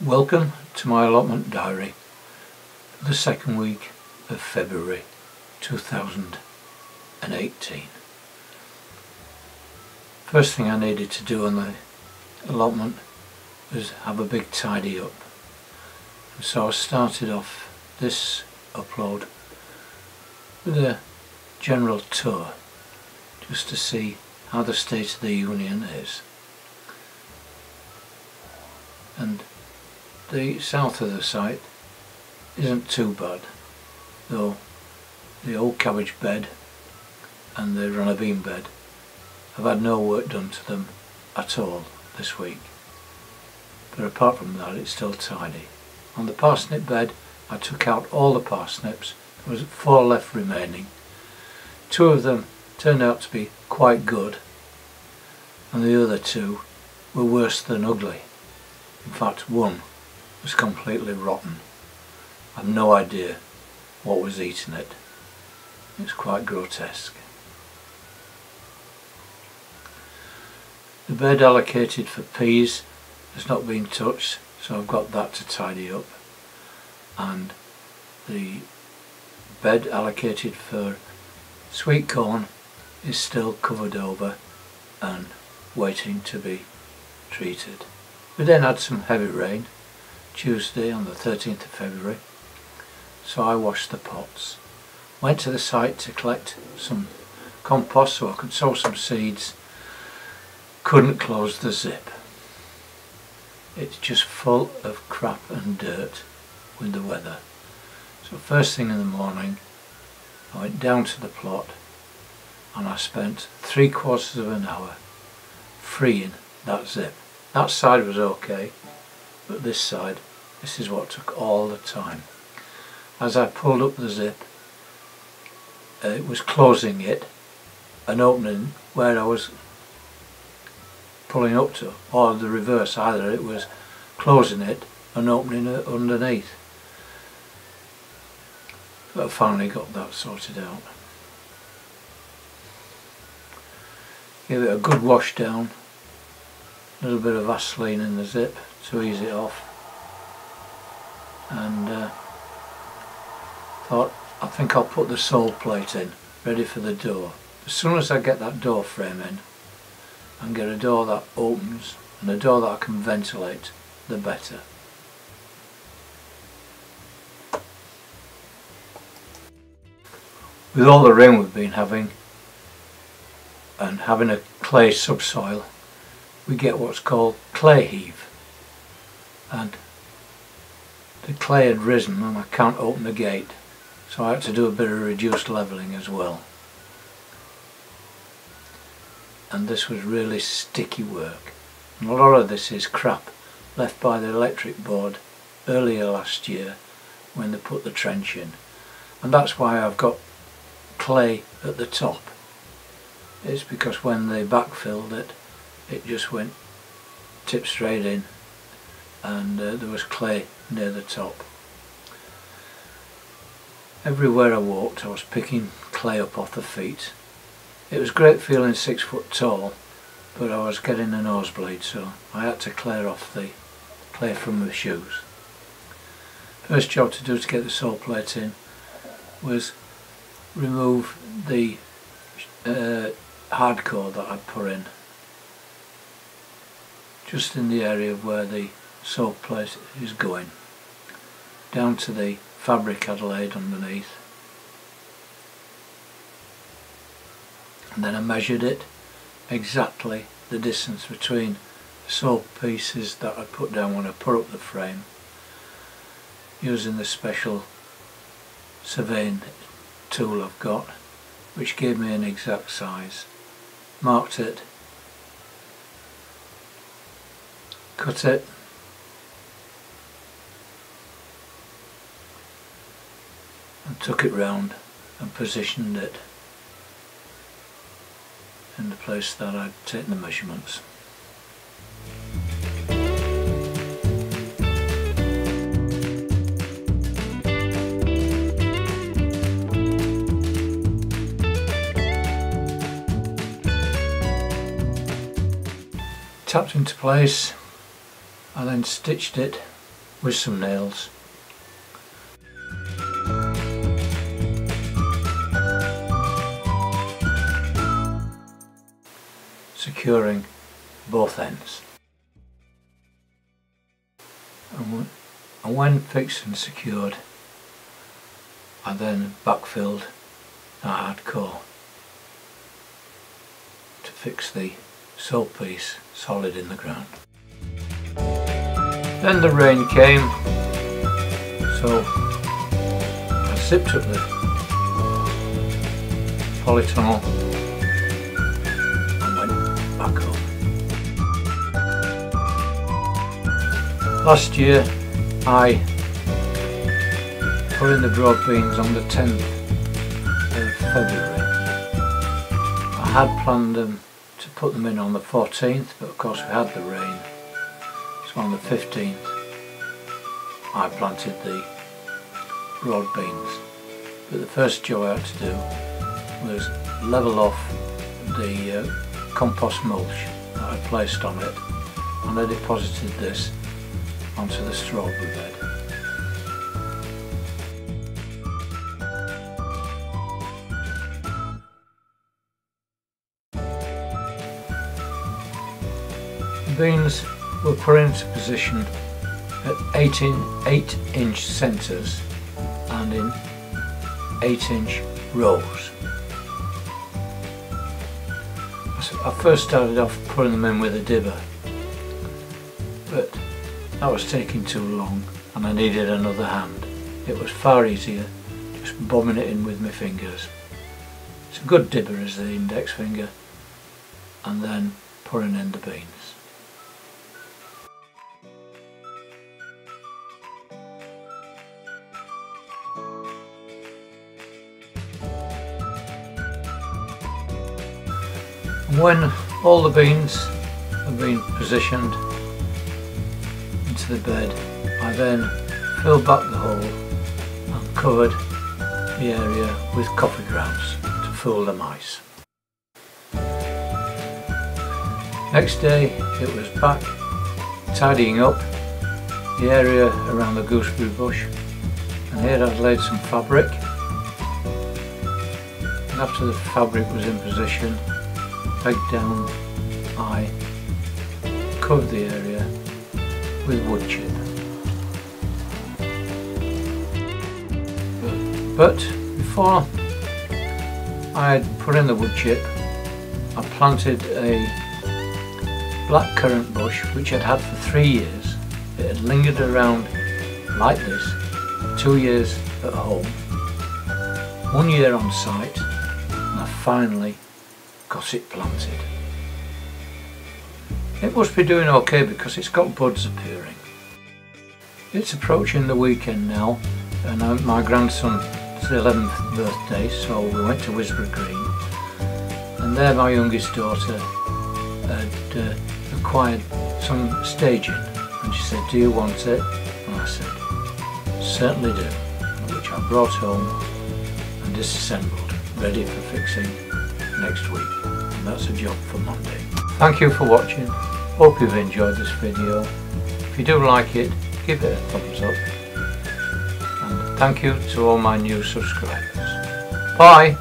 Welcome to my allotment diary for the second week of February 2018. First thing I needed to do on the allotment was have a big tidy up. And so I started off this upload with a general tour just to see how the state of the union is. And the south of the site isn't too bad, though the old cabbage bed and the runner bean bed have had no work done to them at all this week. But apart from that, it's still tidy. On the parsnip bed, I took out all the parsnips. There was 4 left remaining. 2 of them turned out to be quite good, and the other 2 were worse than ugly. In fact, one was completely rotten. I've no idea what was eating it. It's quite grotesque. The bed allocated for peas has not been touched, so I've got that to tidy up, and the bed allocated for sweet corn is still covered over and waiting to be treated. We then had some heavy rain Tuesday on the 13th of February, so I washed the pots. Went to the site to collect some compost so I could sow some seeds. Couldn't close the zip. It's just full of crap and dirt with the weather. So first thing in the morning I went down to the plot and I spent 3/4 of an hour freeing that zip. That side was okay, but this side, this is what took all the time. As I pulled up the zip, it was closing it and opening where I was pulling up to, or the reverse, either it was closing it and opening it underneath. But I finally got that sorted out. Give it a good wash down, a little bit of Vaseline in the zip to ease it off, and thought I think I'll put the sole plate in, ready for the door. As soon as I get that door frame in and get a door that opens and a door that I can ventilate, the better. With all the rain we've been having and having a clay subsoil, we get what's called clay heave, and the clay had risen and I can't open the gate, so I had to do a bit of reduced levelling as well. And this was really sticky work, and a lot of this is crap left by the electric board earlier last year when they put the trench in, and that's why I've got clay at the top. It's because when they backfilled it, it just went tip straight in, and there was clay near the top. Everywhere I walked I was picking clay up off the feet. It was great feeling 6 foot tall, but I was getting a nosebleed, so I had to clear off the clay from my shoes. First job to do to get the sole plate in was remove the hardcore that I put in, just in the area where the sole plate is going, down to the fabric I'd laid underneath. And then I measured it exactly, the distance between the sole pieces that I put down when I put up the frame, using the special surveying tool I've got, which gave me an exact size. Marked it, cut it, and took it round and positioned it in the place that I'd taken the measurements. Tapped into place, I then stitched it with some nails. Securing both ends. And when fixed and secured, I then backfilled a hard core to fix the sole piece solid in the ground. Then the rain came, so I zipped up the polytunnel and went back up. Last year I put in the broad beams on the 10th of February. I had planned them to put them in on the 14th, but of course we had the rain. So on the 15th I planted the broad beans. But the first job I had to do was level off the compost mulch that I placed on it, and I deposited this onto the strawberry bed. The beans were put into position at 8-inch centres and in 8-inch rows. I first started off putting them in with a dibber, but that was taking too long and I needed another hand. It was far easier just bobbing it in with my fingers. It's a good dibber as the index finger, and then pouring in the beans. When all the beans have been positioned into the bed, I then filled back the hole and covered the area with coffee grounds to fool the mice. Next day it was back tidying up the area around the gooseberry bush, and here I'd laid some fabric, and after the fabric was in position, pegged down, I covered the area with wood chip. But before I had put in the wood chip, I planted a black currant bush which I'd had for 3 years. It had lingered around like this, 2 years at home, 1 year on site, and I finally got it planted. It must be doing okay because it's got buds appearing. It's approaching the weekend now, and my grandson's 11th birthday, so we went to Wisborough Green, and there my youngest daughter had acquired some staging, and she said, "Do you want it?" And I said, "Certainly do," which I brought home and disassembled, ready for fixing next week, and that's a job for Monday. Thank you for watching. Hope you've enjoyed this video. If you do like it, give it a thumbs up, and thank you to all my new subscribers. Bye!